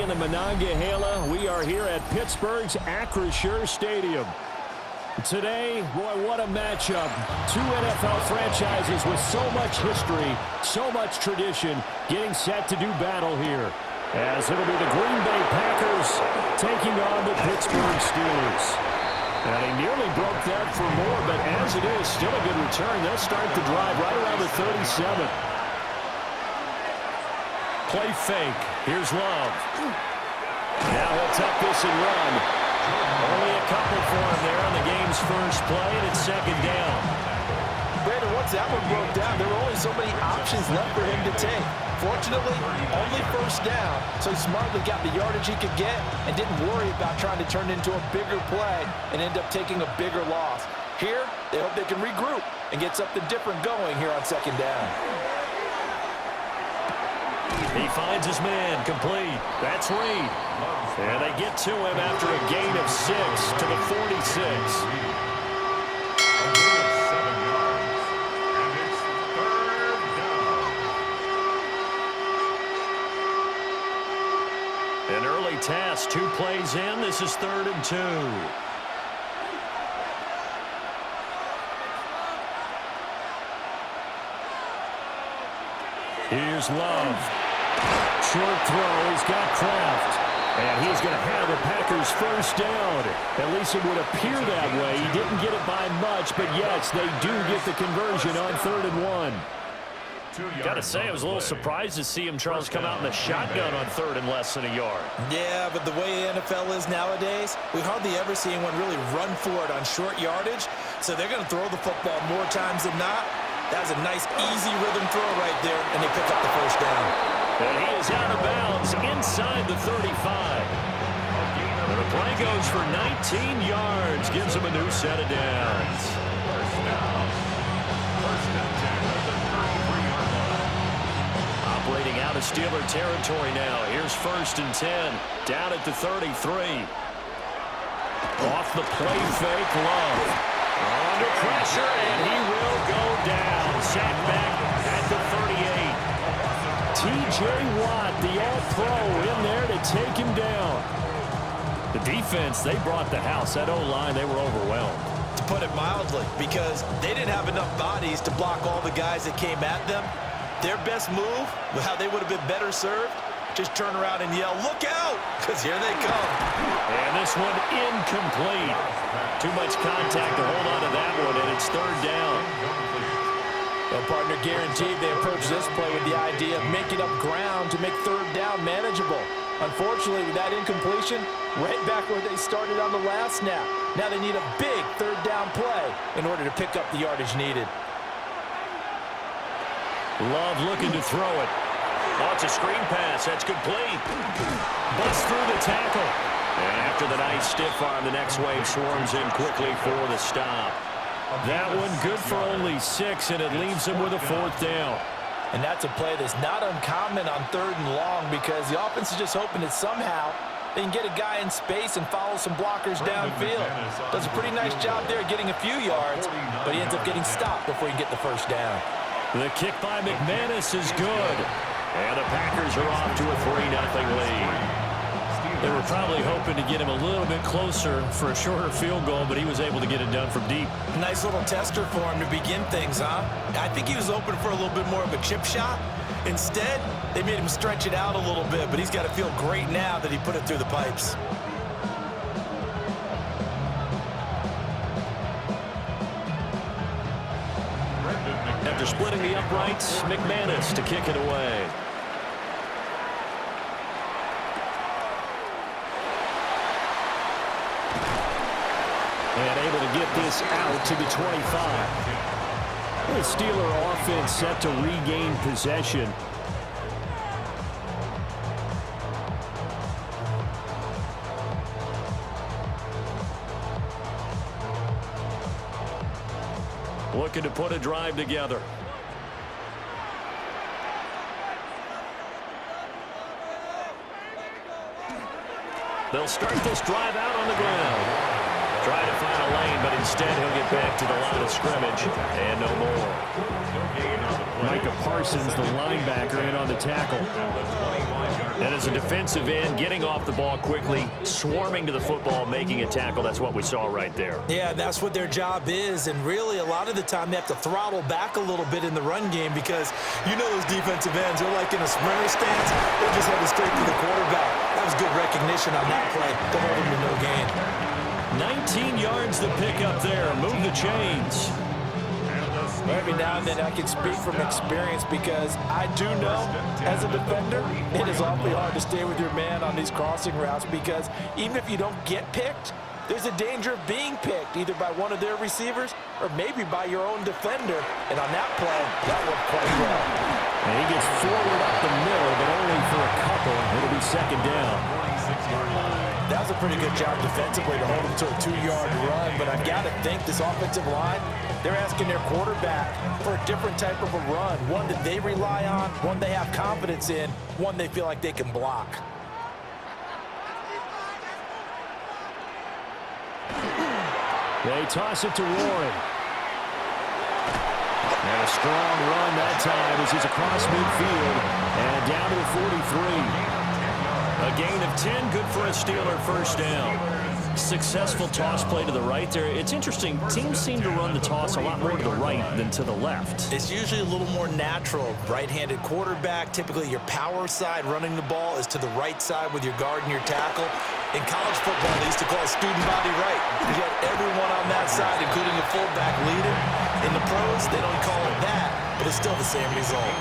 in the Monongahela. We are here at Pittsburgh's Acrisure Stadium. Today, boy, what a matchup. Two NFL franchises with so much history, so much tradition, getting set to do battle here. As it'll be the Green Bay Packers taking on the Pittsburgh Steelers. And he nearly broke that for more, but as it is, still a good return. They'll start the drive right around the 37. Play fake. Here's Love. Now he'll tuck this and run. Only a couple for him there on the game's first play, and it's second down. Brandon, once that one broke down, there were only so many options left for him to take. Fortunately, only first down, so he smartly got the yardage he could get and didn't worry about trying to turn it into a bigger play and end up taking a bigger loss. Here, they hope they can regroup and get something different going here on second down. He finds his man, complete. That's Reed. And they get to him after a gain of 6 to the 46. An early task, 2 plays in. This is 3rd and 2. Here's Love. Short throw. He's got Kraft. And he's going to have the Packers first down. At least it would appear that way. He didn't get it by much, but yes, they do get the conversion on 3rd and 1. Got to say, I was a little surprised to see him, Charles, come out in the shotgun on 3rd and less than a yard. Yeah, but the way the NFL is nowadays, we hardly ever see anyone really run for it on short yardage. So they're going to throw the football more times than not. That was a nice, easy rhythm throw right there, and they pick up the first down. And he is out of bounds inside the 35. And the play goes for 19 yards, gives him a new set of downs. Operating out of Steeler territory now. Here's 1st and 10, down at the 33. Off the play fake, Love. Under pressure, and he will go down. Sacked back at the 38. T.J. Watt, the all-pro, in there to take him down. The defense, they brought the house. That O-line, they were overwhelmed. To put it mildly, because they didn't have enough bodies to block all the guys that came at them. Their best move, how they would have been better served, just turn around and yell, "Look out!" because here they come. And this one incomplete. Too much contact to hold on to that one, and it's 3rd down. Well, partner, guaranteed they approach this play with the idea of making up ground to make 3rd down manageable. Unfortunately, with that incompletion, right back where they started on the last snap. Now they need a big 3rd down play in order to pick up the yardage needed. Love looking to throw it. Oh, it's a screen pass. That's complete. Busts through the tackle. And after the nice stiff arm, the next wave swarms in quickly for the stop. That one good for only 6, and it leaves him with a 4th down. And that's a play that's not uncommon on 3rd and long because the offense is just hoping that somehow they can get a guy in space and follow some blockers downfield. Does a pretty nice job there getting a few yards, but he ends up getting stopped before he can get the first down. The kick by McManus is good. And the Packers are off to a 3-0 lead. They were probably hoping to get him a little bit closer for a shorter field goal, but he was able to get it done from deep. Nice little tester for him to begin things, huh? I think he was hoping for a little bit more of a chip shot. Instead, they made him stretch it out a little bit, but he's got to feel great now that he put it through the pipes. After splitting the uprights, McManus to kick it away. And able to get this out to the 25. The Steeler offense set to regain possession. Looking to put a drive together. They'll start this drive out on the ground. Try to find a lane, but instead he'll get back to the line of scrimmage. And no more. Micah Parsons, the linebacker, in on the tackle. And as a defensive end, getting off the ball quickly, swarming to the football, making a tackle, that's what we saw right there. Yeah, that's what their job is, and really a lot of the time they have to throttle back a little bit in the run game because you know those defensive ends are like in a sprinter stance. They're just heading straight to the quarterback. That was good recognition on that play to hold him to no gain. 19 yards to pick up there. Move the chains. Every now and then I can speak from experience because I do know as a defender it is awfully hard to stay with your man on these crossing routes because even if you don't get picked, there's a danger of being picked either by one of their receivers or maybe by your own defender. And on that play, that worked quite well. And he gets forward up the middle, but only for a couple. It'll be second down. That was a pretty good job defensively to hold him to a 2-yard run, but I've got to think this offensive line, they're asking their quarterback for a different type of a run, one that they rely on, one they have confidence in, one they feel like they can block. They toss it to Warren. And a strong run that time as he's across midfield and down to the 43. A gain of 10, good for a Steeler first down. Successful toss play to the right there. It's interesting, teams seem to run the toss a lot more to the right than to the left. It's usually a little more natural. Right-handed quarterback, typically your power side running the ball is to the right side with your guard and your tackle. In college football, they used to call it student body right. You had everyone on that side, including a fullback leader. In the pros, they don't call it that, but it's still the same result.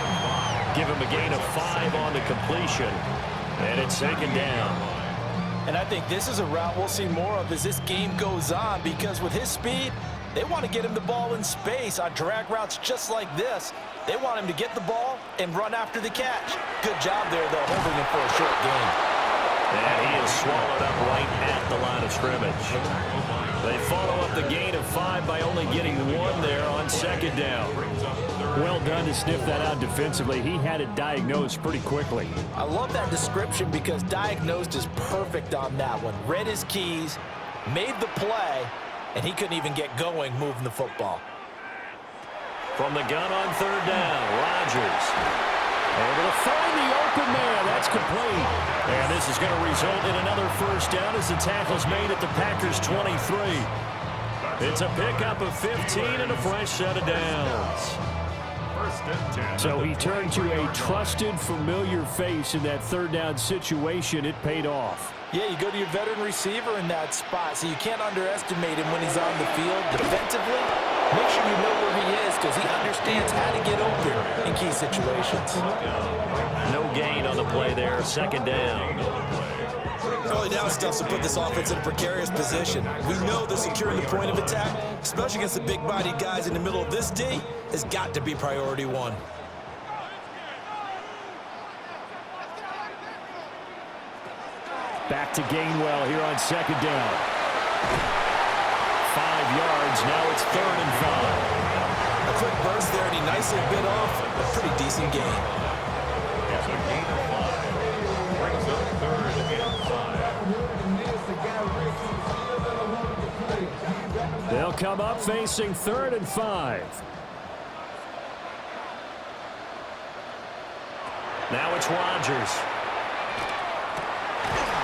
Give him a gain of 5 on the completion. And it's second down. And I think this is a route we'll see more of as this game goes on because with his speed, they want to get him the ball in space on drag routes just like this. They want him to get the ball and run after the catch. Good job there, though, holding him for a short gain. And he is swallowed up right at the line of scrimmage. They follow up the gain of 5 by only getting 1 there on second down. Well done to sniff that out defensively. He had it diagnosed pretty quickly. I love that description because diagnosed is perfect on that one. Read his keys, made the play, and he couldn't even get going moving the football. From the gun on third down, Rodgers able to find the open man. That's complete. And this is going to result in another first down as the tackle's made at the Packers' 23. It's a pickup of 15 and a fresh set of downs. So he turned to a trusted, familiar face in that third down situation. It paid off. Yeah, you go to your veteran receiver in that spot, so you can't underestimate him when he's on the field. Defensively, make sure you know where he is because he understands how to get open in key situations. No gain on the play there. Second down. Early down stuff to put this offense in a precarious position. We know that securing the point of attack, especially against the big-bodied guys in the middle of this D, has got to be priority 1. Back to Gainwell here on second down. 5 yards. Now it's 3rd and 5. A quick burst there, and he nicely bit off a pretty decent gain. It's a gain of 5. Brings up 3rd and 5. They'll come up facing 3rd and 5. Now it's Rodgers.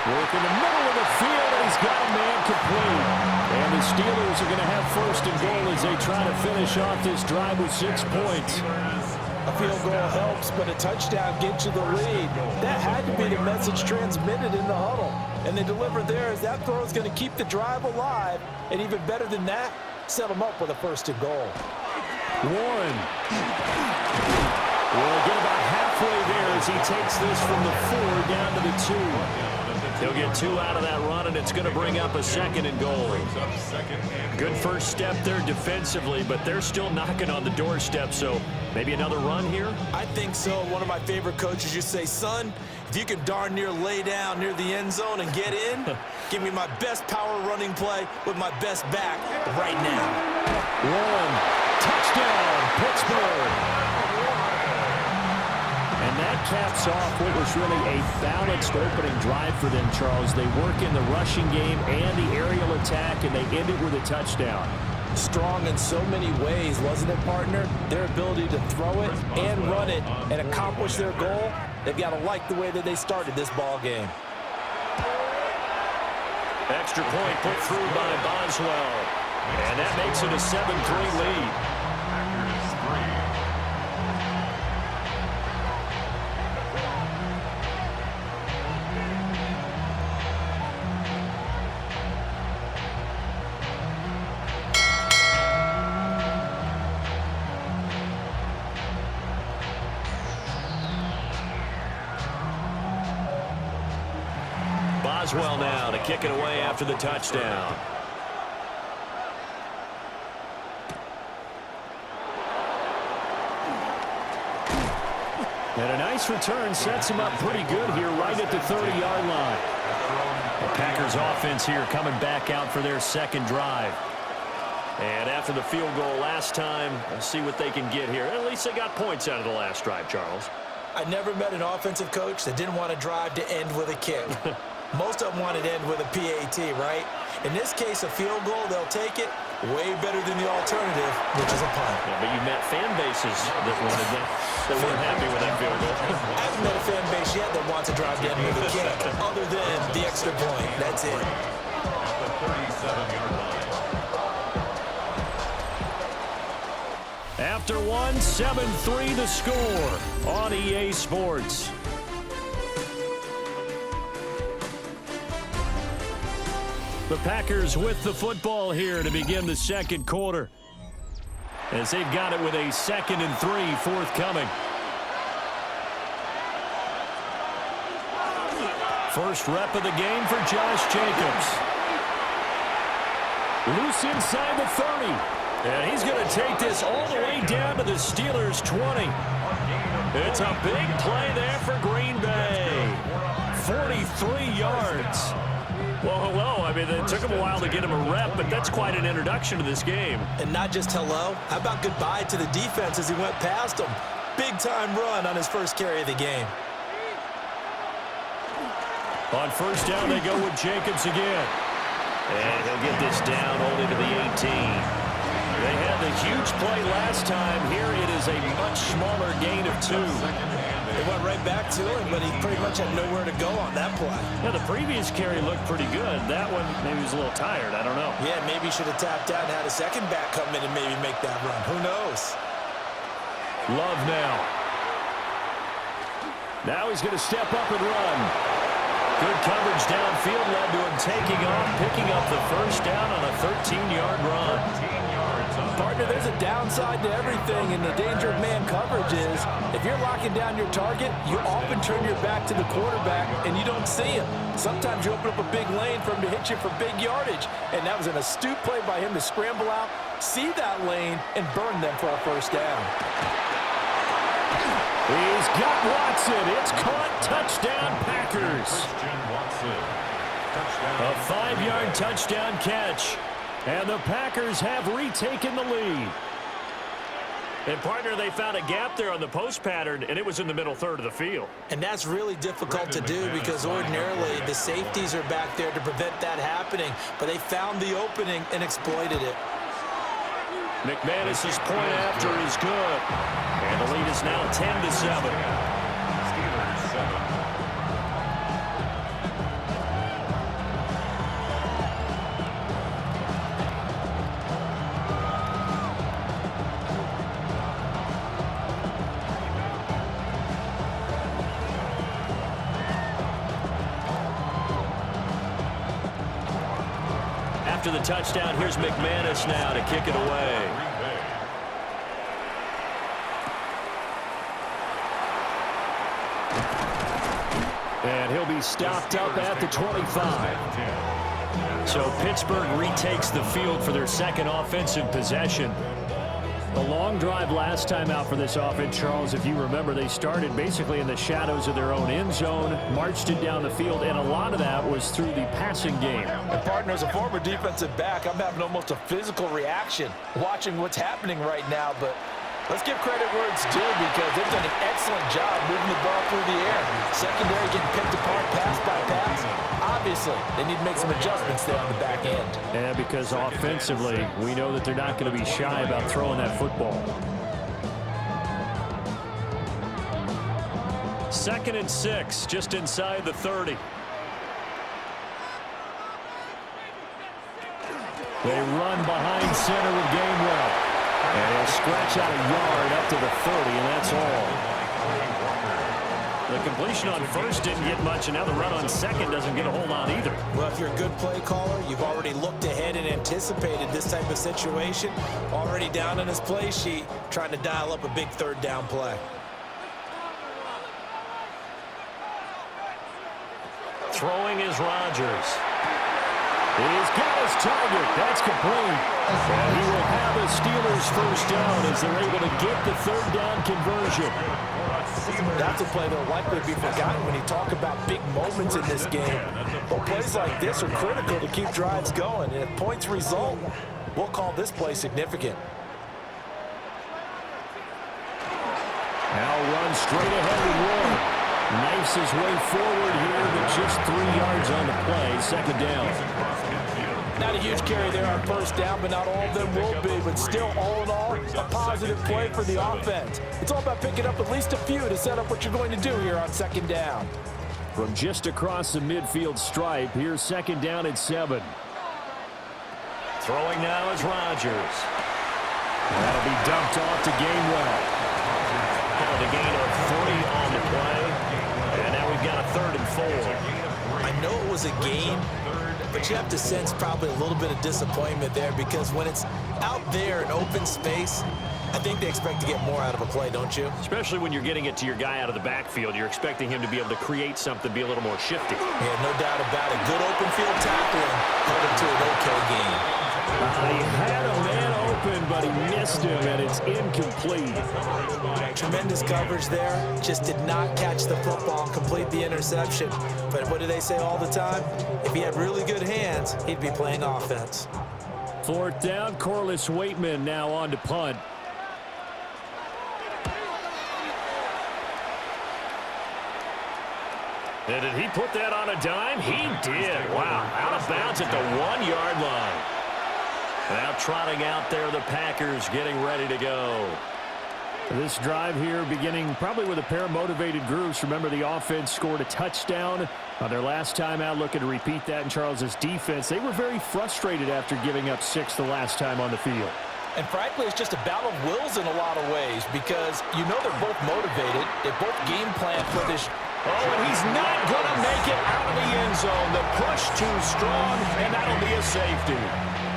Work in the middle of the field, and he's got a man complete. And the Steelers are going to have 1st and goal as they try to finish off this drive with 6 points. A field goal helps, but a touchdown gets you the lead. That had to be the message transmitted in the huddle. And they delivered there as that throw is going to keep the drive alive. And even better than that, set them up with a 1st and goal. Warren will get about halfway there as he takes this from the 4 down to the 2. He'll get 2 out of that run, and it's going to bring up a 2nd and goal. Good first step there defensively, but they're still knocking on the doorstep, so maybe another run here? I think so. One of my favorite coaches used to say, son, if you can darn near lay down near the end zone and get in, give me my best power running play with my best back right now. Warren, touchdown, Pittsburgh. And that caps off what was really a balanced opening drive for them, Charles. They work in the rushing game and the aerial attack, and they end it with a touchdown. Strong in so many ways, wasn't it, partner? Their ability to throw it and run it and accomplish their goal, they've got to like the way that they started this ball game. Extra point put through by Boswell. And that makes it a 7-3 lead. Boswell now to kick it away after the touchdown. And a nice return sets him up pretty good here right at the 30-yard line. The Packers offense here coming back out for their second drive. And after the field goal last time, let's see what they can get here. At least they got points out of the last drive, Charles. I never met an offensive coach that didn't want to drive to end with a kick. Most of them want it to end with a PAT, right? In this case, a field goal, they'll take it. Way better than the alternative, which is a punt. Yeah, but you met fan bases that wanted that. They weren't happy with that field goal. I haven't met a fan base yet that wants to drive to end with a kick, other than the extra point. That's it. At the 37-yard line. After one, 7-3 the score on EA Sports. The Packers with the football here to begin the second quarter, as they've got it with a 2nd and 3 forthcoming. First rep of the game for Josh Jacobs. Loose inside the 30. And he's going to take this all the way down to the Steelers' 20. It's a big play there for Green Bay. 43 yards. Well, hello. I mean, it took him a while to get him a rep, but that's quite an introduction to this game. And not just hello. How about goodbye to the defense as he went past him? Big-time run on his first carry of the game. On first down, they go with Jacobs again. And he'll get this down only to the 18. They had the huge play last time. Here it is a much smaller gain of 2. They went right back to him, but he pretty much had nowhere to go on that play. Yeah, the previous carry looked pretty good. That one, maybe he was a little tired. I don't know. Yeah, maybe he should have tapped out and had a second back come in and maybe make that run. Who knows? Love now. Now he's going to step up and run. Good coverage downfield led to him taking off, picking up the first down on a 13-yard run. Partner, there's a downside to everything, and the danger of man coverage is if you're locking down your target, you often turn your back to the quarterback and you don't see him. Sometimes you open up a big lane for him to hit you for big yardage, and that was an astute play by him to scramble out, see that lane, and burn them for a first down. He's got Watson. It's caught. Touchdown, Packers. A 5-yard touchdown catch. And the Packers have retaken the lead. And, partner, they found a gap there on the post pattern, and it was in the middle third of the field. And that's really difficult to do because ordinarily the safeties are back there to prevent that happening. But they found the opening and exploited it. McManus's point after is good. And the lead is now 10-7. Steelers 7. After the touchdown, here's McManus now to kick it away. And he'll be stopped up at the 25. So Pittsburgh retakes the field for their second offensive possession. A long drive last time out for this offense, Charles. If you remember, they started basically in the shadows of their own end zone, marched it down the field, and a lot of that was through the passing game. And partner, as a former defensive back, I'm having almost a physical reaction watching what's happening right now. But let's give credit where it's due because they've done an excellent job moving the ball through the air. Secondary getting picked apart pass by pass. Obviously, they need to make some adjustments there on the back end. Yeah, because offensively, we know that they're not going to be shy about throwing that football. 2nd and 6, just inside the 30. They run behind center with Gainwell. And he'll scratch out a yard up to the 30, and that's all. The completion on first didn't get much, and now the run on second doesn't get a hold on either. Well, if you're a good play caller, you've already looked ahead and anticipated this type of situation. Already down on his play sheet, trying to dial up a big 3rd down play. Throwing is Rodgers. He's got his target. That's complete. And he will have a Steelers first down as they're able to get the 3rd down conversion. That's a play that will likely be forgotten when you talk about big moments in this game. But plays like this are critical to keep drives going. And if points result, we'll call this play significant. Now runs straight ahead with Ward. Knifes his way forward here, but just 3 yards on the play. 2nd down. Not a huge carry there on first down, but not all of them will be. But still, all in all, a positive play for the offense. It's all about picking up at least a few to set up what you're going to do here on 2nd down. From just across the midfield stripe, here's 2nd down at 7. Throwing now is Rodgers. That'll be dumped off to Gainwell. The gain of 3 on the play. And now we've got a 3rd and 4. I know it was a gain, but you have to sense probably a little bit of disappointment there because when it's out there in open space, I think they expect to get more out of a play, don't you? Especially when you're getting it to your guy out of the backfield. You're expecting him to be able to create something, be a little more shifty. Yeah, no doubt about it. Good open field tackling held it to an okay game. He had a man open, but he missed him, and it's incomplete. Tremendous coverage there. Just did not catch the football and complete the interception. But what do they say all the time? If he had really good hands, he'd be playing offense. 4th down, Corliss Waitman now on to punt. And did he put that on a dime? He did. Wow, out of bounds at the 1-yard line. Now trotting out there, the Packers getting ready to go. This drive here beginning probably with a pair of motivated groups. Remember, the offense scored a touchdown on their last time out. Looking to repeat that in Charles's defense. They were very frustrated after giving up 6 the last time on the field. And frankly, it's just a battle of wills in a lot of ways because you know they're both motivated. They both game plan for this. Oh, and he's not going to make it out of the end zone. The push too strong, and that'll be a safety.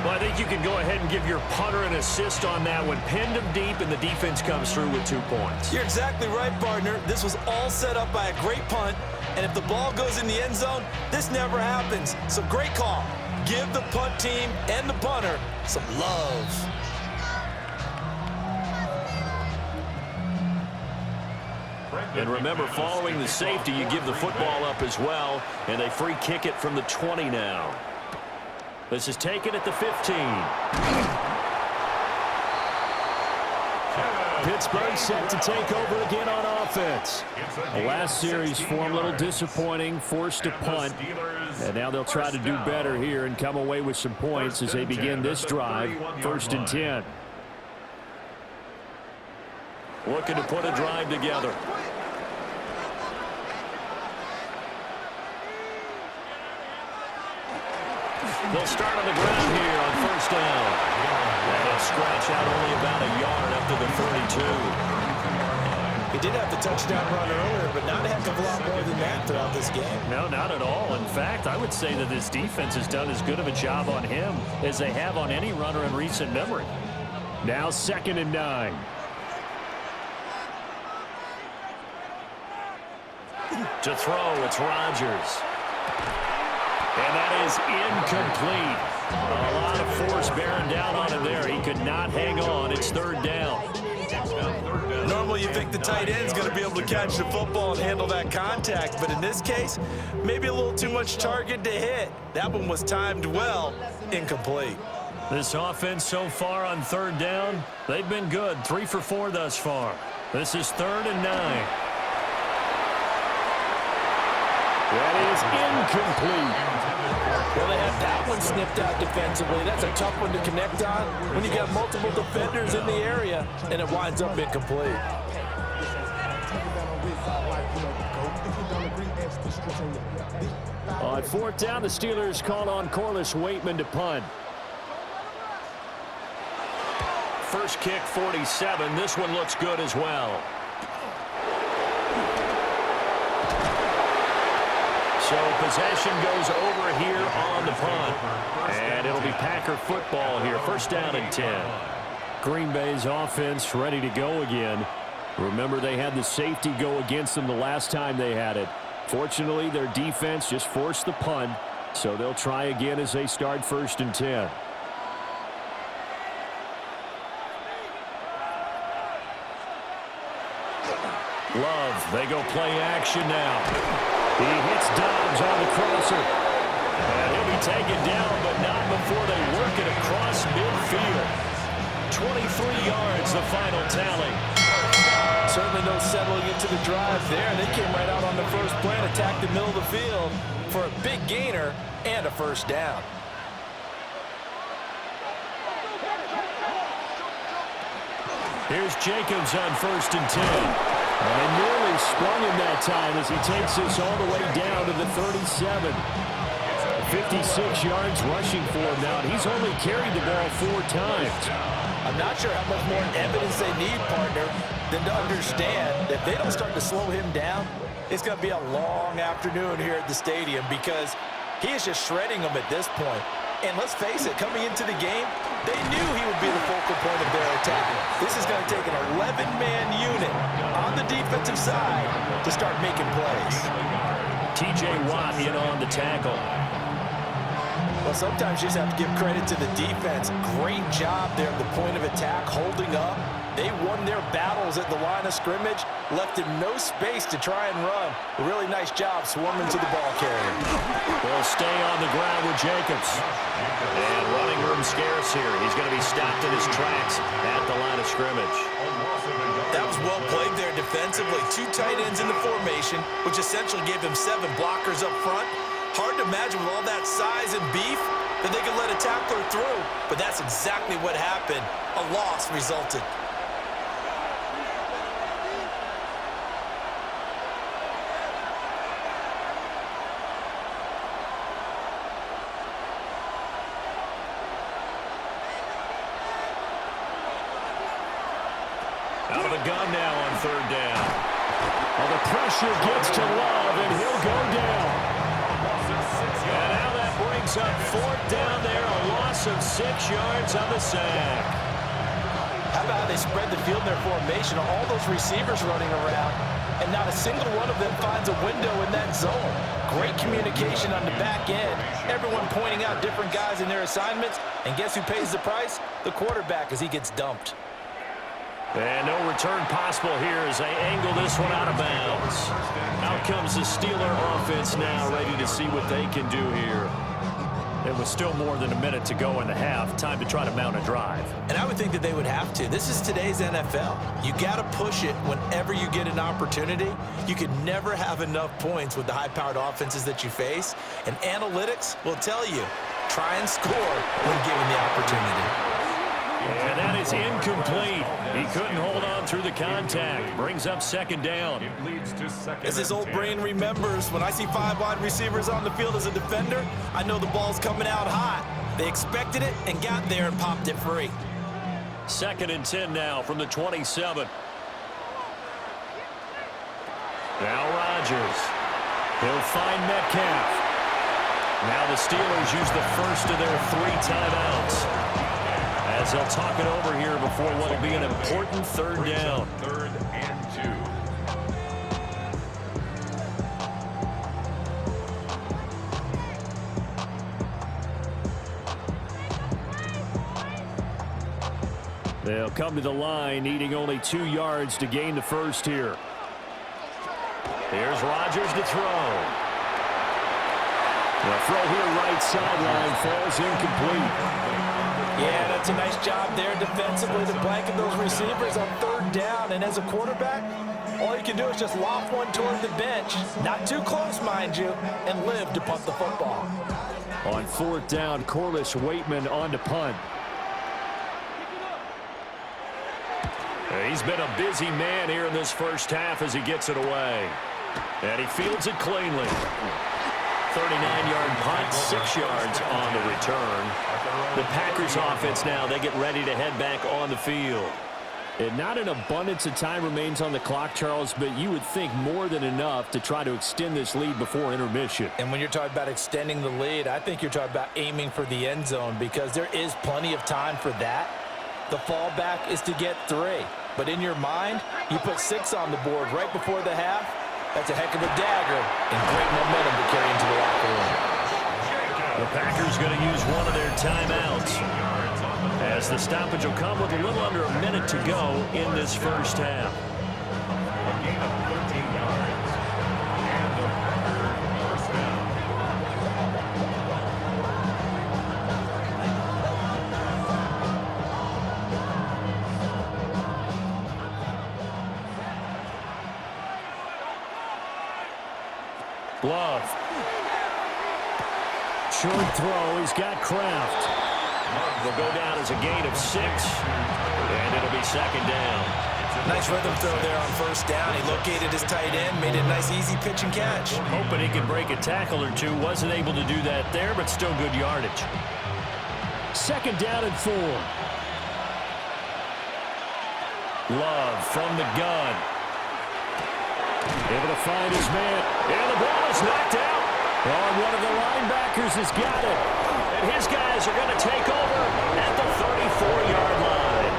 Well, I think you can go ahead and give your punter an assist on that one. Pinned him deep, and the defense comes through with 2 points. You're exactly right, partner. This was all set up by a great punt, and if the ball goes in the end zone, this never happens. So great call. Give the punt team and the punter some love. And remember, following the safety, you give the football up as well, and they free kick it from the 20 now. This is taken at the 15. Pittsburgh set to take over again on offense. The last series for them, a little disappointing, forced to punt. And now they'll try to do better here and come away with some points as they begin this drive, 1st and 10. Looking to put a drive together. They'll start on the ground here on 1st down. That'll scratch out only about a yard up to the 32. He did have the touchdown run earlier, but not a heck of a lot more than that throughout this game. No, not at all. In fact, I would say that this defense has done as good of a job on him as they have on any runner in recent memory. Now 2nd and 9. To throw, it's Rodgers. And that is incomplete. A lot of force bearing down on him there. He could not hang on. It's 3rd down. Normally you think the tight end's going to be able to catch the football and handle that contact, but in this case, maybe a little too much target to hit. That one was timed well, incomplete. This offense so far on 3rd down, they've been good. 3 for 4 thus far. This is 3rd and 9. That is incomplete. sniffed out defensively. That's a tough one to connect on when you got multiple defenders in the area, and it winds up incomplete. On fourth down, the Steelers call on Corliss Waitman to punt. First kick, 47. This one looks good as well. So possession goes over here on the punt. And it'll be Packer football here. First down and 10. Green Bay's offense ready to go again. Remember, they had the safety go against them the last time they had it. Fortunately, their defense just forced the punt, so they'll try again as they start first and 10. Love, they go play action now. He hits Dobbs on the crosser. And he'll be taken down, but not before they work it across midfield. 23 yards, the final tally. Certainly no settling into the drive there. They came right out on the first play and attacked the middle of the field for a big gainer and a first down. Here's Jacobs on first and 10. And they nearly sprung him that time as he takes this all the way down to the 37. 56 yards rushing for him now. And he's only carried the ball 4 times. I'm not sure how much more evidence they need, partner, than to understand that if they don't start to slow him down, it's going to be a long afternoon here at the stadium because he is just shredding them at this point. And let's face it, coming into the game, they knew he would be the focal point of their attack. This is going to take an 11-man unit on the defensive side to start making plays. T.J. Watt in on the tackle. Well, sometimes you just have to give credit to the defense. Great job there at the point of attack, holding up. They won their battles at the line of scrimmage, left him no space to try and run. A really nice job swarming to the ball carrier. They'll stay on the ground with Jacobs. And running room scarce here. He's going to be stopped in his tracks at the line of scrimmage. That was well played there defensively. 2 tight ends in the formation, which essentially gave him 7 blockers up front. Hard to imagine with all that size and beef that they could let a tackler through, but that's exactly what happened. A loss resulted. Out of the gun now on third down. Well, the pressure gets to Love, and he'll go down. And now that brings up fourth down there, a loss of 6 yards on the sack. How about how they spread the field in their formation? All those receivers running around, and not a single one of them finds a window in that zone. Great communication on the back end. Everyone pointing out different guys in their assignments, and guess who pays the price? The quarterback as he gets dumped. And no return possible here as they angle this one out of bounds. Out comes the Steeler offense now, ready to see what they can do here. It was still more than a minute to go in the half. Time to try to mount a drive. And I would think that they would have to. This is today's NFL. You got to push it whenever you get an opportunity. You could never have enough points with the high-powered offenses that you face. And analytics will tell you, try and score when given the opportunity. And that is incomplete. He couldn't hold on through the contact. Brings up second down. As his old brain remembers, when I see 5 wide receivers on the field as a defender, I know the ball's coming out hot. They expected it and got there and popped it free. Second and 10 now from the 27. Now Rodgers. He'll find Metcalf. Now the Steelers use the first of their 3 timeouts, as they'll talk it over here before what will be an important third down. 3rd and 2. They'll come to the line, needing only 2 yards to gain the first here. Here's Rodgers to throw. The throw here right sideline falls incomplete. Yeah, that's a nice job there defensively to blanket those receivers on third down. And as a quarterback, all you can do is just lob one toward the bench. Not too close, mind you, and live to punt the football. On fourth down, Corliss Waitman on to punt. He's been a busy man here in this first half as he gets it away. And he fields it cleanly. 39-yard punt, 6 yards on the return. The Packers offense now, they get ready to head back on the field. And not an abundance of time remains on the clock, Charles, but you would think more than enough to try to extend this lead before intermission. And when you're talking about extending the lead, I think you're talking about aiming for the end zone because there is plenty of time for that. The fallback is to get 3. But in your mind, you put 6 on the board right before the half. That's a heck of a dagger and great momentum to carry into the locker room. The Packers going to use one of their timeouts as the stoppage will come with a little under a minute to go in this first half. A gain of 13 yards. And the Packers first down. Love. Short throw. He's got Kraft. Will go down as a gain of 6. And it'll be second down. Nice rhythm throw there on first down. He located his tight end, made it a nice easy pitch and catch. Hoping he could break a tackle or two. Wasn't able to do that there, but still good yardage. Second down and 4. Love from the gun. Able to find his man. And the ball is knocked out. Oh, one of the linebackers has got it. And his guys are going to take over at the 34-yard line.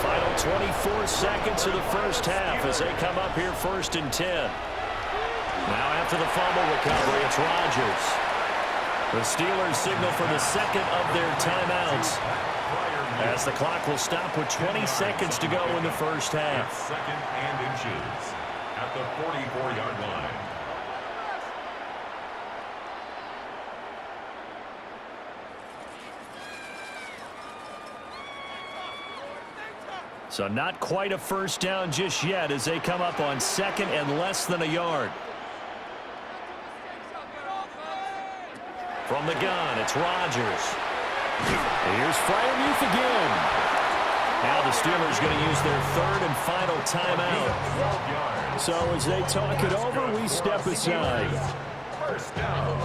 Final 24 seconds of the first half as they come up here first and 10. Now after the fumble recovery, it's Rodgers. The Steelers signal for the second of their timeouts as the clock will stop with 20 seconds to go in the first half. Second and inches at the 44-yard line. So not quite a first down just yet as they come up on second and less than a yard. From the gun, it's Rodgers. Here's Freiermuth again. Now the Steelers going to use their third and final timeout. So as they talk it over, we step aside. First down.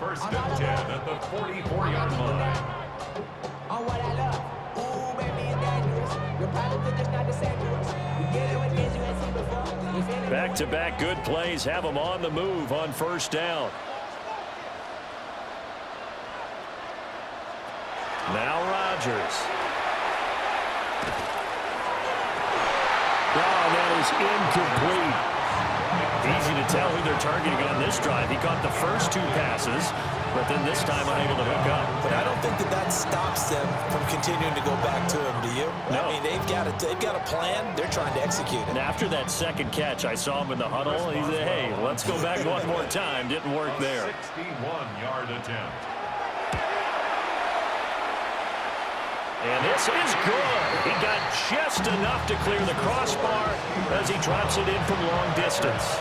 First and 10 at the 44-yard line. On what I love. Ooh, baby, it's dangerous. You're probably thinking not the same to us. We get it with kids you ain't seen before. Back-to-back good plays have them on the move on first down. Now Rodgers. Oh, that is incomplete. Easy to tell who they're targeting on this drive. He caught the first 2 passes, but then this time unable to hook up. But I don't think that stops them from continuing to go back to him, do you? No. I mean, they've got a plan. They're trying to execute it. And after that second catch, I saw him in the huddle. He said, hey, let's go back one more time. Didn't work there. 61-yard attempt. And this is good. He got just enough to clear the crossbar as he drops it in from long distance.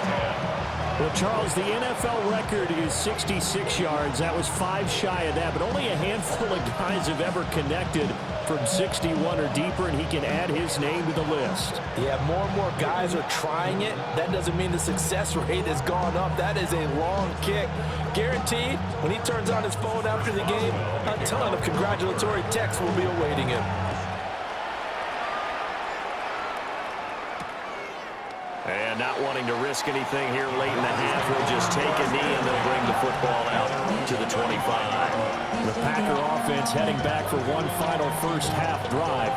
Well, Charles, the NFL record is 66 yards. That was 5 shy of that, but only a handful of guys have ever connected from 61 or deeper, and he can add his name to the list. Yeah, more and more guys are trying it. That doesn't mean the success rate has gone up. That is a long kick. Guaranteed, when he turns on his phone after the game, a ton of congratulatory texts will be awaiting him. And not wanting to risk anything here late in the half, he'll just take a knee and then bring the football out to the 25. The Packer offense heading back for one final first half drive.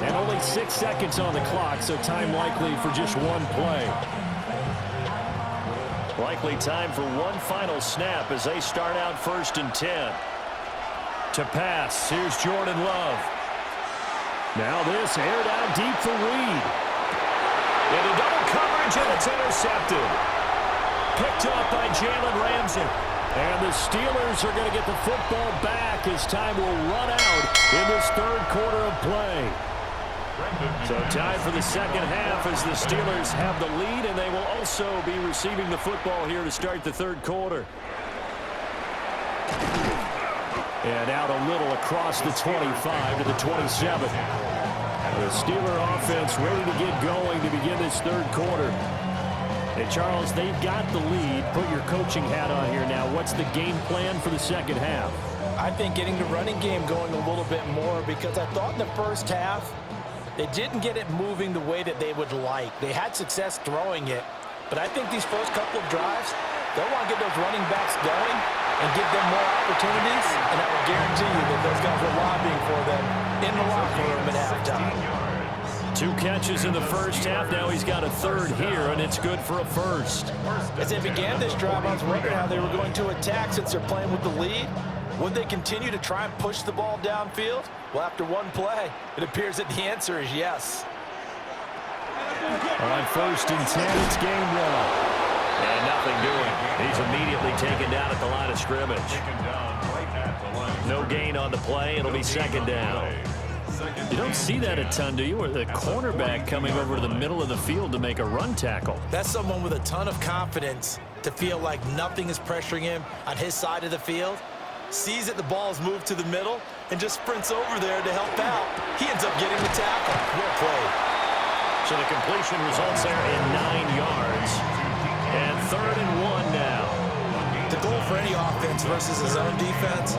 And only 6 seconds on the clock, so time likely for just one play. Likely time for one final snap as they start out first and 10. To pass, here's Jordan Love. Now this aired out deep for Reed. Into double coverage, and it's intercepted. Picked up by Jalen Ramsey. And the Steelers are going to get the football back as time will run out in this third quarter of play. So time for the second half as the Steelers have the lead, and they will also be receiving the football here to start the third quarter. And out a little across the 25 to the 27. The Steeler offense ready to get going to begin this third quarter. Hey, Charles, they've got the lead. Put your coaching hat on here now. What's the game plan for the second half? I think getting the running game going a little bit more, because I thought in the first half they didn't get it moving the way that they would like. They had success throwing it, but I think these first couple of drives, they'll want to get those running backs going and give them more opportunities, and I will guarantee you that those guys are lobbying for them in the locker room at halftime. 2 catches in the first half. Now he's got a third here, and it's good for a first. As they began this drive, I was wondering how they were going to attack since they're playing with the lead. Would they continue to try and push the ball downfield? Well, after one play, it appears that the answer is yes. On 1st and 10, it's game 1. And nothing doing. He's immediately taken down at the line of scrimmage. No gain on the play. It'll be second down. You don't see that a ton, do you? Or the cornerback coming over to the middle of the field to make a run tackle. That's someone with a ton of confidence to feel like nothing is pressuring him on his side of the field. Sees that the ball is moved to the middle and just sprints over there to help out. He ends up getting the tackle. Well played. So the completion results there in 9 yards. And 3rd and 1 now. The goal for any offense versus his own defense,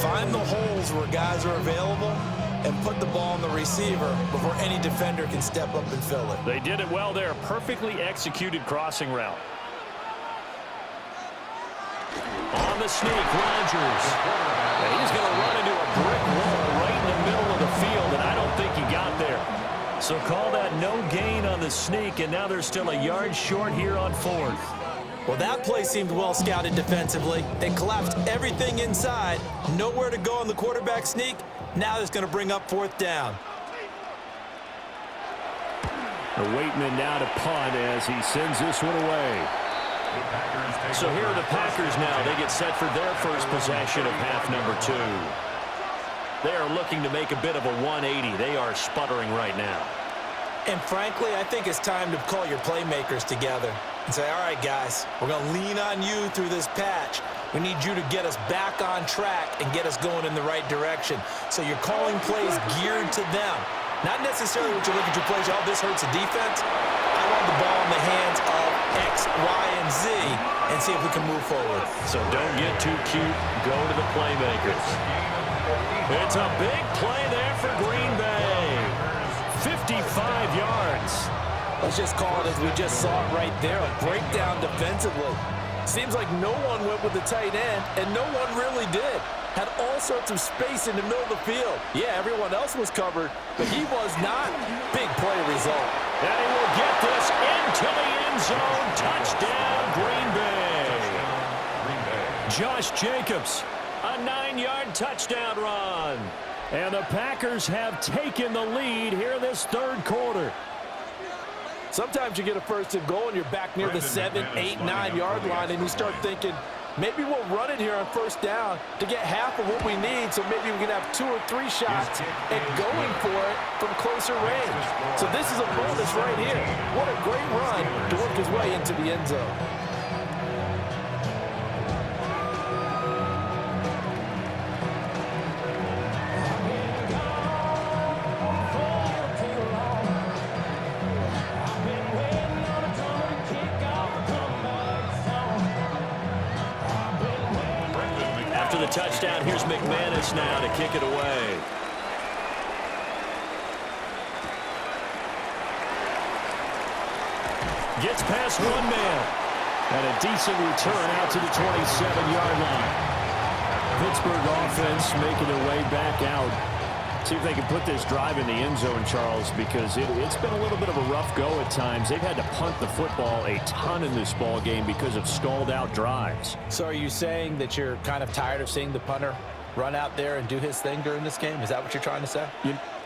find the holes where guys are available and put the ball on the receiver before any defender can step up and fill it. They did it well there. Perfectly executed crossing route. On the sneak, Rodgers. And he's going to run into a brick wall right in the middle of the field, and I don't think he got there. So call that no gain on the sneak, and now they're still a yard short here on 4th. Well, that play seemed well scouted defensively. They collapsed everything inside. Nowhere to go on the quarterback sneak. Now it's going to bring up 4th down. Waitman now to punt as he sends this one away. So here are the Packers now. They get set for their first possession of half number 2. They are looking to make a bit of a 180. They are sputtering right now. And frankly, I think it's time to call your playmakers together and say, all right, guys, we're going to lean on you through this patch. We need you to get us back on track and get us going in the right direction. So you're calling plays geared to them. Not necessarily what you look at your plays, oh, this hurts the defense. I want the ball in the hands of X, Y, and Z and see if we can move forward. So don't get too cute. Go to the playmakers. It's a big play there for Green Bay. 55 yards. Let's just call it as we just saw it right there, a breakdown defensively. Seems like no one went with the tight end, and no one really did. Had all sorts of space in the middle of the field. Yeah, everyone else was covered, but he was not. Big play result. And he will get this into the end zone. Touchdown, Green Bay. Josh Jacobs, a 9-yard touchdown run. And the Packers have taken the lead here this third quarter. Sometimes you get a first and goal and you're back near the 7, 8, 9-yard line, and you start thinking, maybe we'll run it here on first down to get half of what we need, so maybe we can have 2 or 3 shots at going for it from closer range. So this is a bonus right here. What a great run to work his way into the end zone. After the touchdown, here's McManus now to kick it away. Gets past one man. And a decent return out to the 27-yard line. Pittsburgh offense making their way back out. See if they can put this drive in the end zone, Charles, because it's been a little bit of a rough go at times. They've had to punt the football a ton in this ball game because of stalled-out drives. So are you saying that you're kind of tired of seeing the punter run out there and do his thing during this game? Is that what you're trying to say?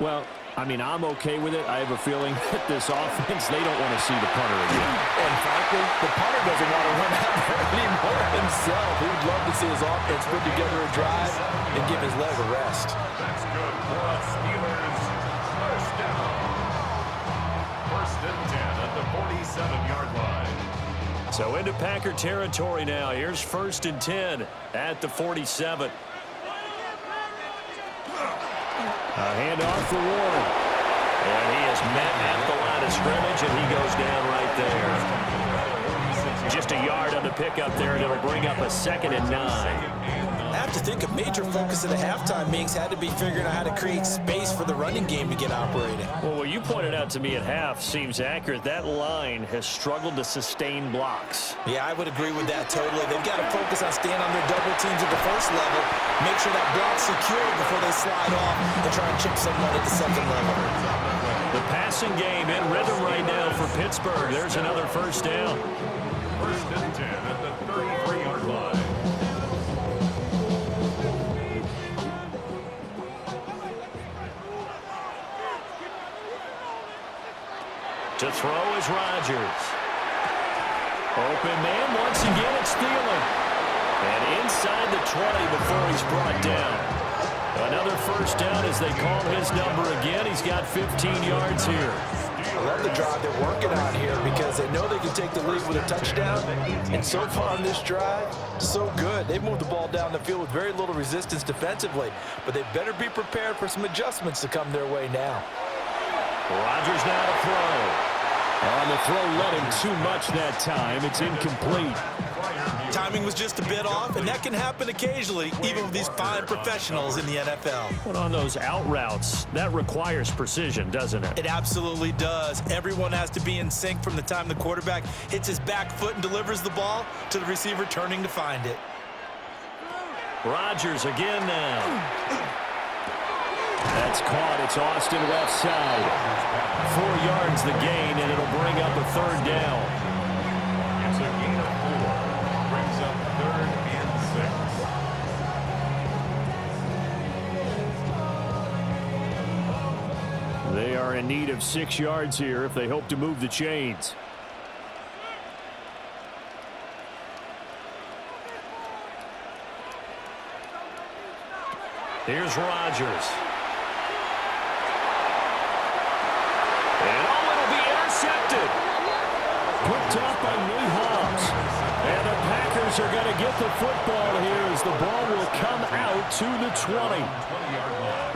Well, I mean, I'm okay with it. I have a feeling that this offense, they don't want to see the punter again. And frankly, the punter doesn't want to run out there anymore himself. He would love to see his offense put together a drive and give his leg a rest. That's good for a Steelers first down. 1st and 10 at the 47-yard line. So So into Packer territory now. Here's 1st and 10 at the 47. A handoff for Warren. And he is met at the line of scrimmage, and he goes down right there. Just a yard on the pickup there, and it'll bring up a 2nd and 9. I have to think a major focus of the halftime meetings had to be figuring out how to create space for the running game to get operating. Well, what you pointed out to me at half seems accurate. That line has struggled to sustain blocks. Yeah, I would agree with that totally. They've got to focus on staying on their double teams at the first level, make sure that block's secure before they slide off and try and chip someone at the second level. The passing game in rhythm right now for Pittsburgh. There's another 1st down. 1st and 10 at the 33-yard line. To throw is Rodgers. Open man once again, it's Thielen. And inside the 20 before he's brought down. Another 1st down as they call his number again. He's got 15 yards here. I love the drive they're working on here because they know they can take the lead with a touchdown. And so far on this drive, so good. They've moved the ball down the field with very little resistance defensively. But they better be prepared for some adjustments to come their way now. Rodgers now to throw. On the throw, let him too much that time. It's incomplete. Timing was just a bit off, and that can happen occasionally, even with these fine professionals in the NFL. But on those out routes, that requires precision, doesn't it? It absolutely does. Everyone has to be in sync from the time the quarterback hits his back foot and delivers the ball to the receiver turning to find it. Rodgers again now. That's caught. It's Austin left side. 4 yards the gain, and it'll bring up a 3rd down. It's a gain of 4. Brings up 3rd and 6. They are in need of 6 yards here if they hope to move the chains. Here's Rodgers. And it'll be intercepted. Picked up by Nate Hobbs. And the Packers are going to get the football here as the ball will come out to the 20.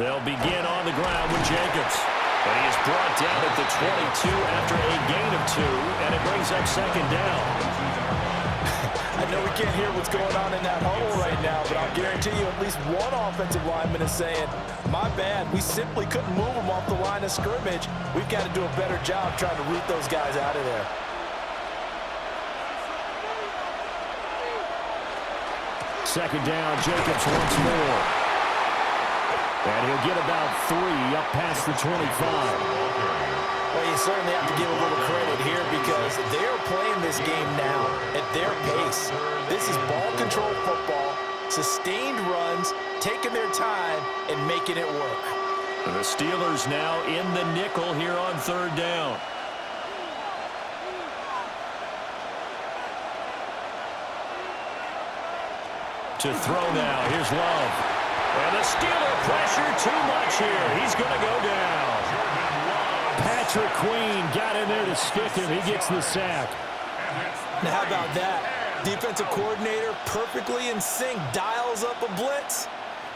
They'll begin on the ground with Jacobs. But he is brought down at the 22 after a gain of 2, and it brings up 2nd down. I know we can't hear what's going on in that huddle right now, but I'll guarantee you at least one offensive lineman is saying, my bad, we simply couldn't move them off the line of scrimmage. We've got to do a better job trying to root those guys out of there. Second down, Jacobs once more. And he'll get about 3 up past the 25. Well, you certainly have to give a little credit here because they are playing this game now at their pace. This is ball control football, sustained runs, taking their time, and making it work. The Steelers now in the nickel here on 3rd down. To throw now, here's Love. And the Steeler pressure too much here. He's going to go down. Patrick Queen got in there to stick him. He gets the sack. Now, how about that? Defensive coordinator perfectly in sync, dials up a blitz.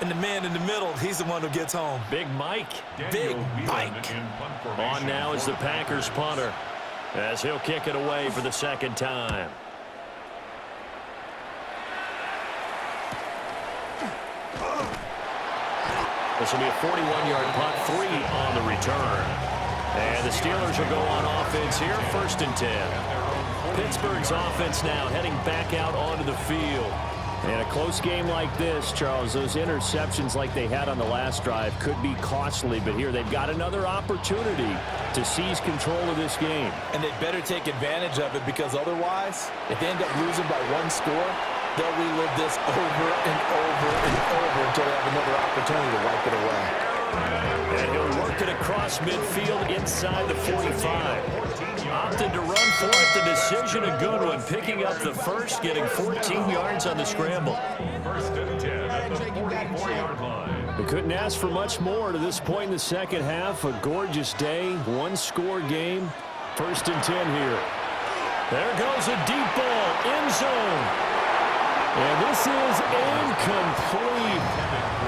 And the man in the middle, he's the one who gets home. Big Mike. Big Mike. On now is the Packers punter as he'll kick it away for the 2nd time. This will be a 41-yard punt, 3 on the return. And the Steelers will go on offense here, 1st and 10. Pittsburgh's offense now heading back out onto the field. In a close game like this, Charles, those interceptions like they had on the last drive could be costly, but here they've got another opportunity to seize control of this game. And they better take advantage of it because otherwise, if they end up losing by 1 score, they'll relive this over and over and over until they have another opportunity to wipe it away. And he'll work it across midfield inside the 45. Opted to run for it. The decision a good one. Picking up the first, getting 14 yards on the scramble. 1st and 10 at the 44-yard line. They couldn't ask for much more to this point in the second half. A gorgeous day, 1-score game. 1st and 10 here. There goes a deep ball, end zone. And this is incomplete.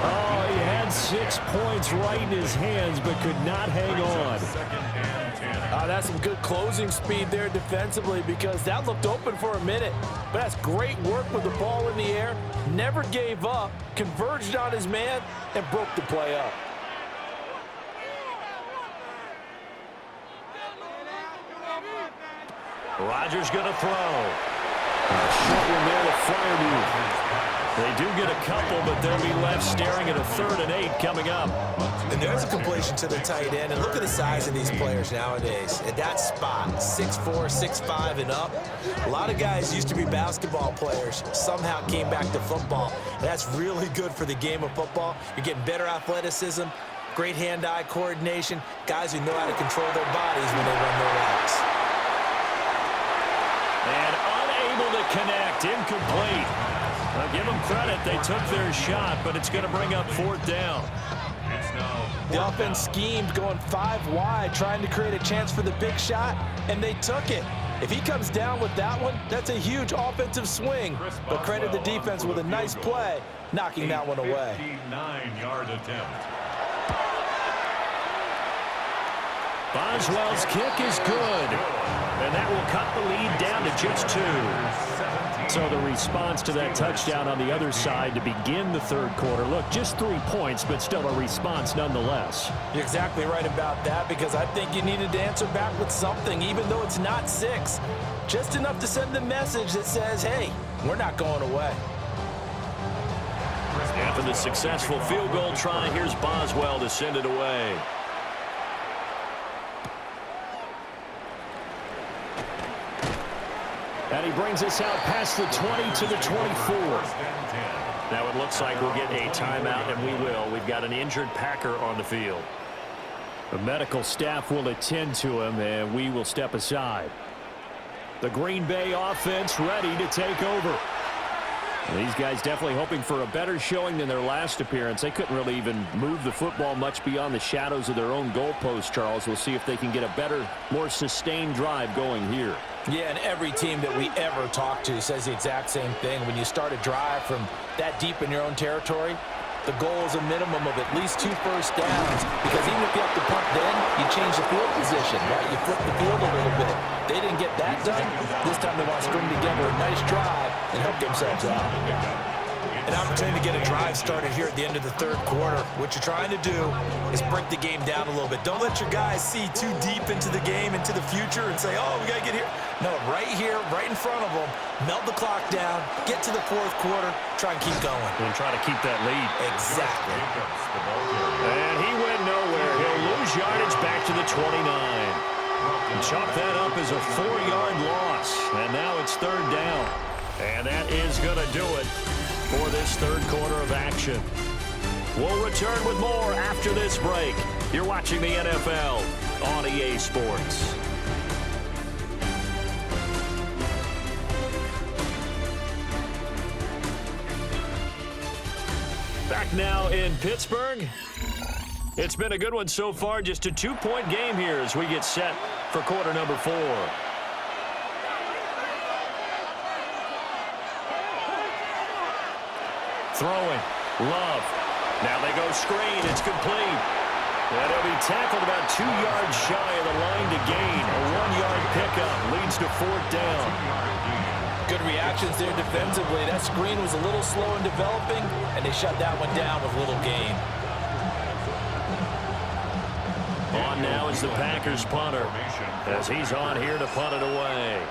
Oh, he had 6 points right in his hands, but could not hang on. That's some good closing speed there defensively, because that looked open for a minute. But that's great work with the ball in the air. Never gave up, converged on his man, and broke the play up. Rodgers going to throw. Short one there to Freiermuth. They do get a couple, but they'll be left staring at a 3rd and 8 coming up. And there's a completion to the tight end. And look at the size of these players nowadays. At that spot, 6'4", 6'5", and up. A lot of guys used to be basketball players, somehow came back to football. And that's really good for the game of football. You're getting better athleticism, great hand-eye coordination, guys who know how to control their bodies when they run their routes. And unable to connect, incomplete. I'll give them credit, they took their shot, but it's going to bring up 4th down. The offense schemed, going 5 wide, trying to create a chance for the big shot, and they took it. If he comes down with that one, that's a huge offensive swing. But credit the defense with a nice play, knocking that one away. 59-yard attempt. Boswell's kick is good, and that will cut the lead down to just 2. So the response to that touchdown on the other side to begin the 3rd quarter. Look, just 3 points, but still a response nonetheless. You're exactly right about that, because I think you needed to answer back with something, even though it's not 6. Just enough to send the message that says, hey, we're not going away. After the successful field goal try, here's Boswell to send it away. And he brings us out past the 20 to the 24. Now it looks like we'll get a timeout, and we will. We've got an injured Packer on the field. The medical staff will attend to him, and we will step aside. The Green Bay offense ready to take over. These guys definitely hoping for a better showing than their last appearance. They couldn't really even move the football much beyond the shadows of their own goalpost, Charles. We'll see if they can get a better, more sustained drive going here. Yeah, and every team that we ever talk to says the exact same thing. When you start a drive from that deep in your own territory, the goal is a minimum of at least 2 first downs, because even if you have to punt then, you change the field position, right? You flip the field a little bit. They didn't get that done. This time they want to string together a nice drive and help themselves out. An opportunity to get a drive started here at the end of the 3rd quarter. What you're trying to do is break the game down a little bit. Don't let your guys see too deep into the game, into the future, and say, oh, we got to get here. No, right here, right in front of them, melt the clock down, get to the 4th quarter, try and keep going. And try to keep that lead. Exactly. And he went nowhere. He'll lose yardage back to the 29. And chalk that up as a 4-yard loss. And now it's 3rd down. And that is going to do it for this 3rd quarter of action. We'll return with more after this break. You're watching the NFL on EA Sports. Back now in Pittsburgh. It's been a good one so far. Just a 2-point game here as we get set for quarter number 4. Throwing. Love. Now they go screen. It's complete. And he'll be tackled about 2 yards shy of the line to gain. A 1-yard pickup leads to 4th down. Good reactions there defensively. That screen was a little slow in developing, and they shut that one down with little gain. On now is the Packers punter, as he's on here to punt it away.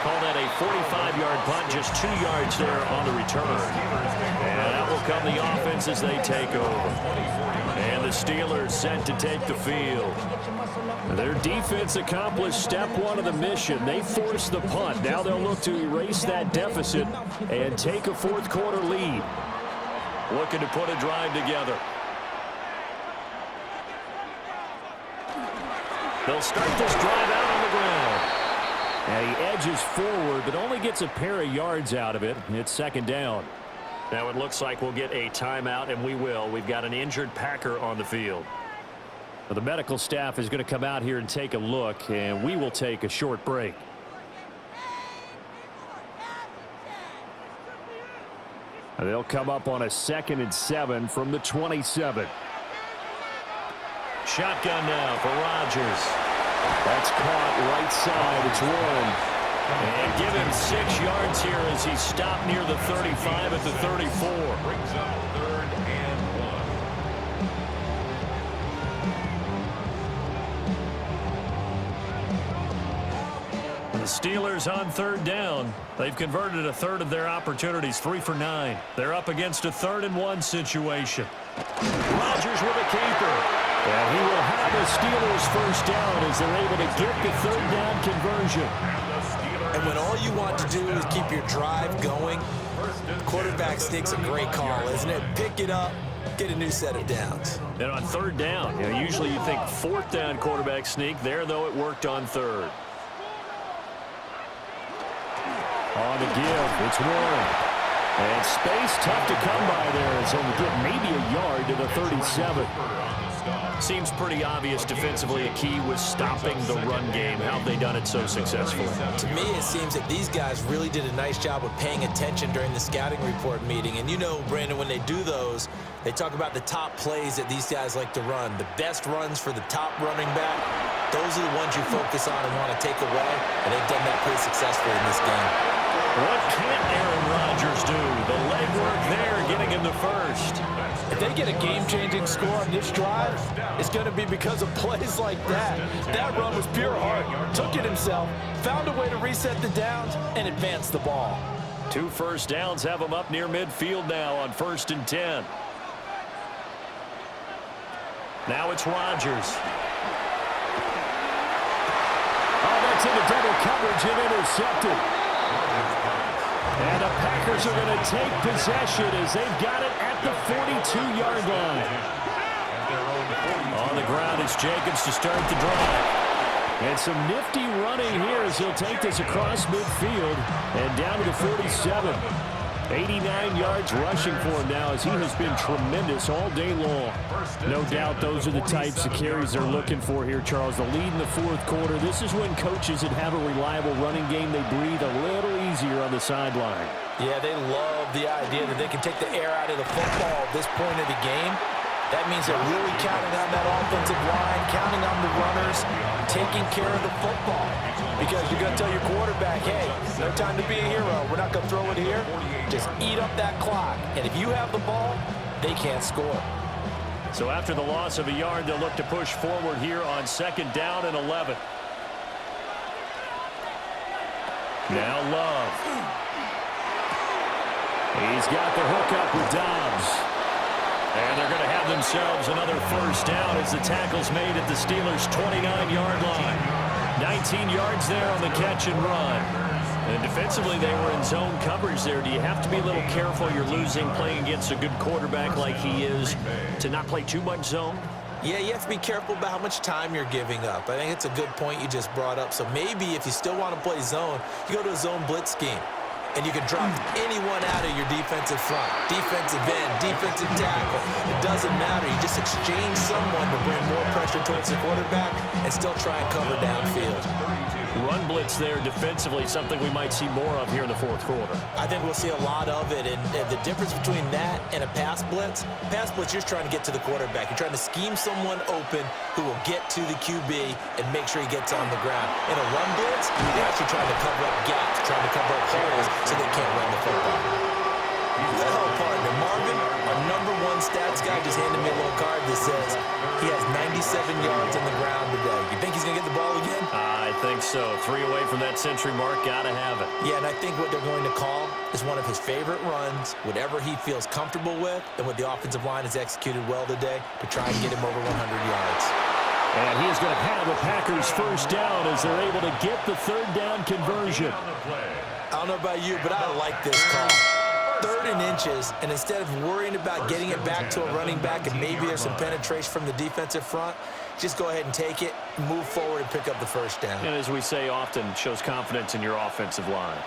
Call that a 45-yard punt, just 2 yards there on the return. And out will come the offense as they take over. And the Steelers set to take the field. Their defense accomplished step 1 of the mission. They forced the punt. Now they'll look to erase that deficit and take a 4th quarter lead. Looking to put a drive together. They'll start this drive out on the ground. And he edges forward, but only gets a pair of yards out of it. It's 2nd down. Now it looks like we'll get a timeout, and we will. We've got an injured Packer on the field. The medical staff is going to come out here and take a look, and we will take a short break. And they'll come up on a 2nd and 7 from the 27. Shotgun now for Rodgers. That's caught right side. It's Warren. And give him 6 yards here as he stopped near the 35 at the 34. Brings up 3rd and 1. The Steelers on 3rd down. They've converted a third of their opportunities, 3 for 9. They're up against a 3rd and 1 situation. Rodgers with a caper. And he will have the Steelers first down as they're able to get the 3rd down conversion. And when all you want to do is keep your drive going, quarterback sneak's a great call, isn't it? Pick it up, get a new set of downs. And on 3rd down, usually you think 4th down quarterback sneak. There, though, it worked on 3rd. On the give, it's Warren. And space tough to come by there as he'll get maybe a yard to the 37. Seems pretty obvious defensively a key was stopping the run game. How have they done it so successfully? To me, it seems that these guys really did a nice job of paying attention during the scouting report meeting. And you know, Brandon, when they do those, they talk about the top plays that these guys like to run. The best runs for the top running back, those are the ones you focus on and want to take away. And they've done that pretty successfully in this game. What can't Aaron Rodgers do? The legwork there, getting him the first. If they get a game-changing score on this drive, it's going to be because of plays like that. That run was pure heart. Took it himself, found a way to reset the downs, and advance the ball. 2 first downs have them up near midfield now on 1st and 10. Now it's Rodgers. Oh, that's into double coverage and intercepted. And the Packers are going to take possession as they've got it at the 42-yard line. On the ground, it's Jacobs to start the drive. And some nifty running here as he'll take this across midfield and down to the 47. 89 yards rushing for him now as he has been tremendous all day long. No doubt those are the types of carries they're looking for here, Charles. The lead in the 4th quarter. This is when coaches that have a reliable running game, they breathe a little easier on the sideline. Yeah, they love the idea that they can take the air out of the football at this point of the game. That means they're really counting on that offensive line, counting on the runners, taking care of the football. Because you're going to tell your quarterback, hey, no time to be a hero. We're not going to throw it here. Just eat up that clock. And if you have the ball, they can't score. So after the loss of a yard, they'll look to push forward here on 2nd down and 11. Now Love. He's got the hook up with Dobbs. And they're going to have themselves another first down as the tackle's made at the Steelers' 29-yard line. 19 yards there on the catch and run. And defensively, they were in zone coverage there. Do you have to be a little careful? You're losing playing against a good quarterback like he is to not play too much zone? Yeah, you have to be careful about how much time you're giving up. I think it's a good point you just brought up. So maybe if you still want to play zone, you go to a zone blitz scheme. And you can drop anyone out of your defensive front, defensive end, defensive tackle. It doesn't matter. You just exchange someone to bring more pressure towards the quarterback and still try and cover downfield. Run blitz there defensively, something we might see more of here in the 4th quarter. I think we'll see a lot of it. And the difference between that and a pass blitz, you're just trying to get to the quarterback. You're trying to scheme someone open who will get to the QB and make sure he gets on the ground. In a run blitz, you're actually trying to cover up gaps, trying to cover up holes so they can't run the football. Well, partner, Marvin, our #1 stats guy, just handed me a little card that says he has 97 yards on the ground today. You think he's going to get the ball again? I think so. 3 away from that century mark. Got to have it. Yeah, and I think what they're going to call is one of his favorite runs, whatever he feels comfortable with, and what the offensive line has executed well today to try and get him over 100 yards. And he is going to have the Packers first down as they're able to get the 3rd down conversion. I don't know about you, but I like this call. 3rd and inches, and instead of worrying about getting it back to a running back and maybe there's some penetration from the defensive front, just go ahead and take it, move forward, and pick up the first down. And as we say often, shows confidence in your offensive line.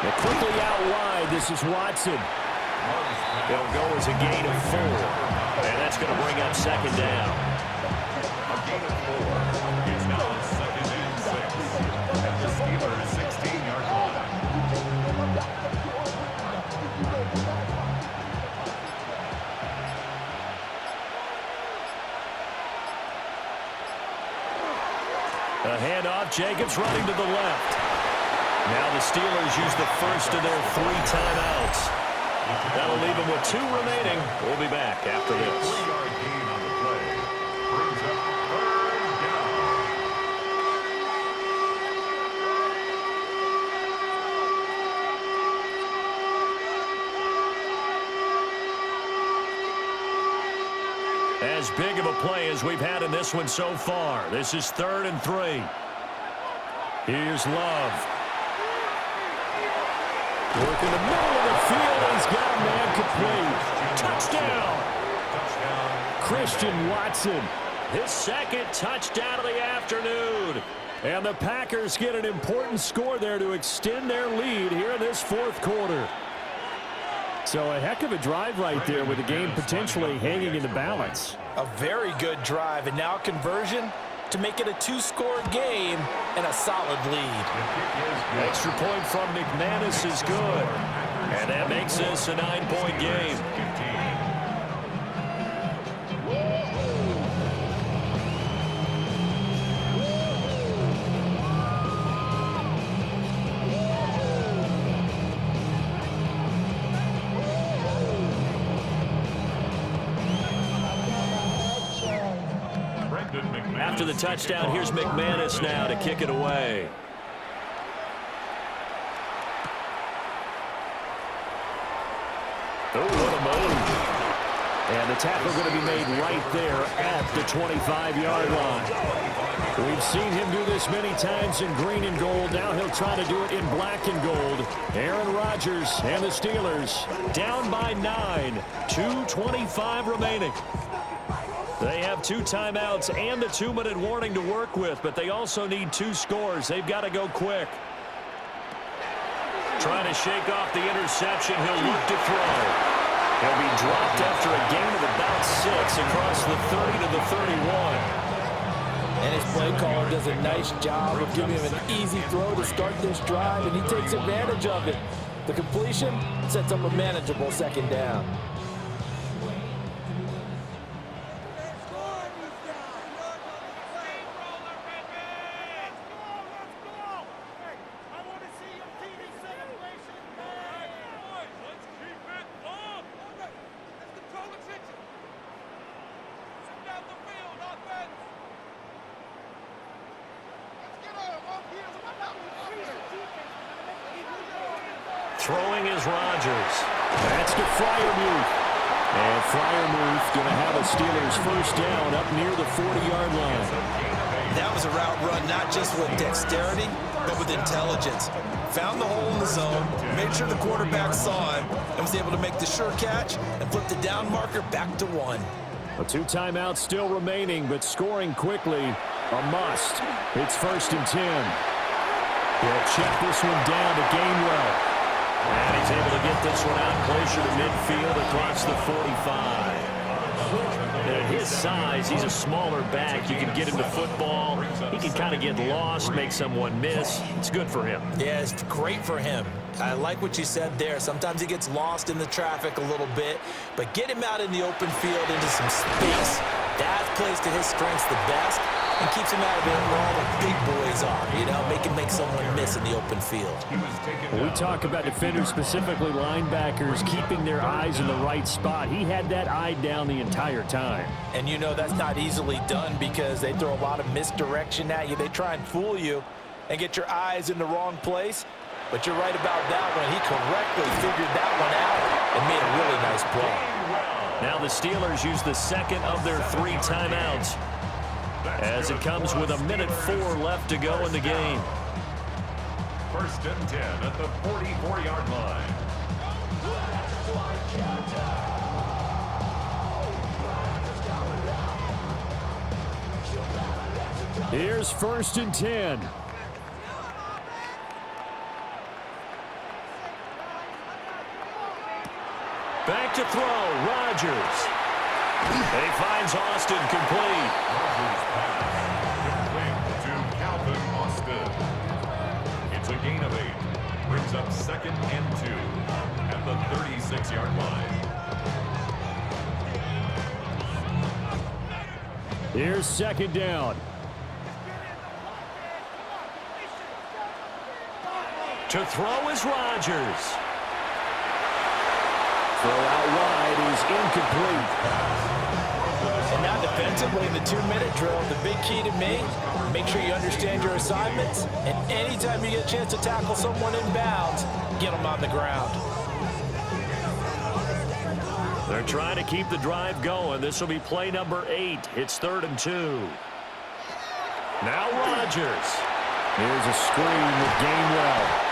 And quickly out wide, this is Watson. It'll go as a gain of 4. And that's going to bring up second down. A gain of 4. It's now 2nd and 6. At the Steelers' 16-yard line. A handoff, Jacobs running to the left. Now the Steelers use the first of their 3 timeouts. That'll leave them with 2 remaining. We'll be back after this. 3-yard gain on the play. Brings up 3rd down. As big of a play as we've had in this one so far. This is 3rd and 3. Here's Love. Work in the middle of the field. He's got a man complete. Touchdown. Christian Watson. His 2nd touchdown of the afternoon. And the Packers get an important score there to extend their lead here in this 4th quarter. So a heck of a drive right there with the game potentially hanging in the balance. A very good drive, and now conversion to make it a 2-score game and a solid lead. Extra point from McManus is good. And that makes this a 9-point game. After the touchdown, here's McManus now to kick it away. Oh, what a move. And the tackle going to be made right there at the 25-yard line. We've seen him do this many times in green and gold. Now he'll try to do it in black and gold. Aaron Rodgers and the Steelers down by 9. 2:25 remaining. They have 2 timeouts and a 2-minute warning to work with, but they also need 2 scores. They've got to go quick. Trying to shake off the interception. He'll look to throw. He'll be dropped after a gain of about 6 across the 30 to the 31. And his play caller does a nice job of giving him an easy throw to start this drive, and he takes advantage of it. The completion sets up a manageable 2nd down. Throwing is Rodgers. That's to Freiermuth. And Freiermuth going to have a Steelers first down up near the 40-yard line. That was a route run not just with dexterity, but with intelligence. Found the hole in the zone, made sure the quarterback saw him, and was able to make the sure catch and flip the down marker back to 1. Well, 2 timeouts still remaining, but scoring quickly, a must. It's 1st and 10. He'll check this one down to Gainwell. And he's able to get this one out closer to midfield across the 45. At his size, he's a smaller back. You can get him to football. He can kind of get lost, make someone miss. It's good for him. Yeah, it's great for him. I like what you said there. Sometimes he gets lost in the traffic a little bit, but get him out in the open field into some space. That plays to his strengths the best and keeps him out of it where all the big boys are, you know, make someone miss in the open field. We talk about defenders, specifically linebackers, keeping their eyes in the right spot. He had that eye down the entire time. And you know that's not easily done because they throw a lot of misdirection at you. They try and fool you and get your eyes in the wrong place. But you're right about that one. He correctly figured that one out and made a really nice play. Now the Steelers use the 2nd of their 3 timeouts as it comes with 1:04 left to go in the game. 1st and 10 at the 44-yard line. Here's 1st and 10. to throw. Rodgers. And he finds Austin complete. Rodgers pass complete to Calvin Austin. It's a gain of 8. Brings up 2nd and 2 at the 36-yard line. Here's 2nd down. To throw is Rodgers. Throw out wide is incomplete. And now defensively in the 2-minute drill, the big key to me, make sure you understand your assignments, and anytime you get a chance to tackle someone in bounds, get them on the ground. They're trying to keep the drive going. This will be play number 8. It's 3rd and 2. Now Rodgers. Here's a screen with Gainwell.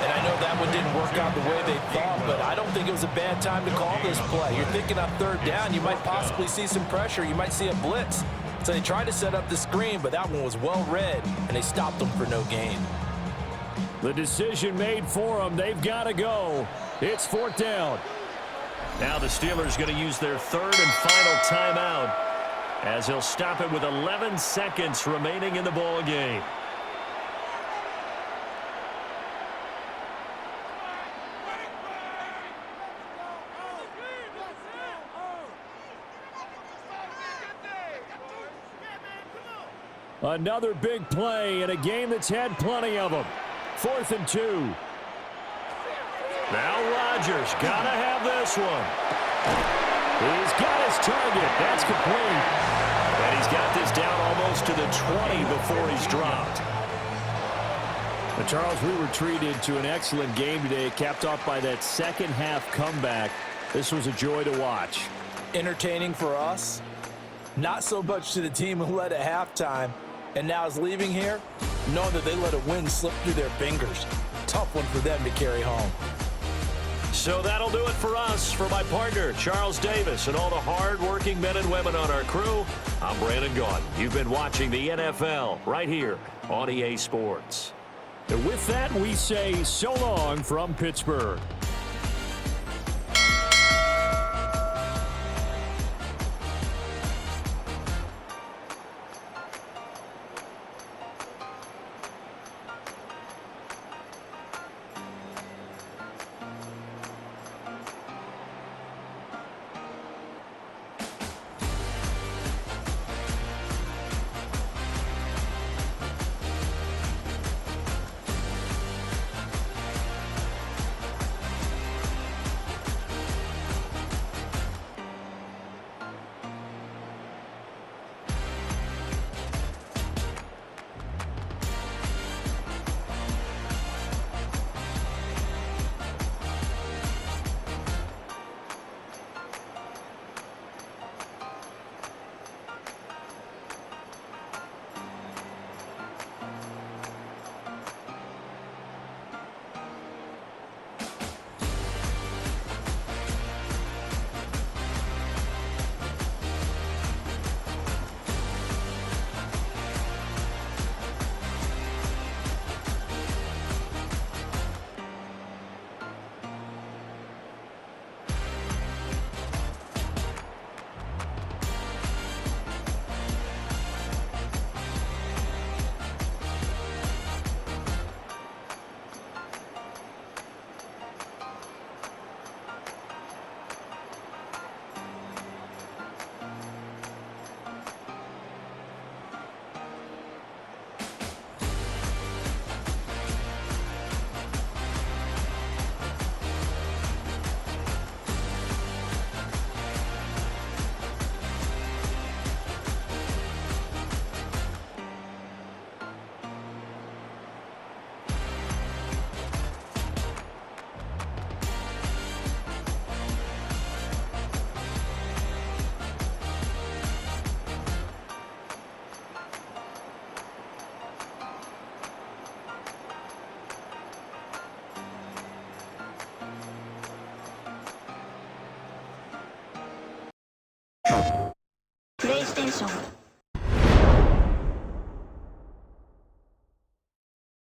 And I know that one didn't work out the way they thought, but I don't think it was a bad time to call this play. You're thinking on 3rd down, you might possibly see some pressure. You might see a blitz. So they tried to set up the screen, but that one was well read, and they stopped them for no gain. The decision made for them. They've got to go. It's 4th down. Now the Steelers going to use their 3rd and final timeout as he'll stop it with 11 seconds remaining in the ball game. Another big play in a game that's had plenty of them. 4th and 2. Now Rodgers got to have this one. He's got his target. That's complete. And he's got this down almost to the 20 before he's dropped. Now, Charles, we were treated to an excellent game today, capped off by that second-half comeback. This was a joy to watch. Entertaining for us, not so much to the team who led at halftime and now is leaving here, knowing that they let a win slip through their fingers. Tough one for them to carry home. So that'll do it for us. For my partner, Charles Davis, and all the hard-working men and women on our crew, I'm Brandon Gaudin. You've been watching the NFL right here on EA Sports. And with that, we say so long from Pittsburgh. PlayStation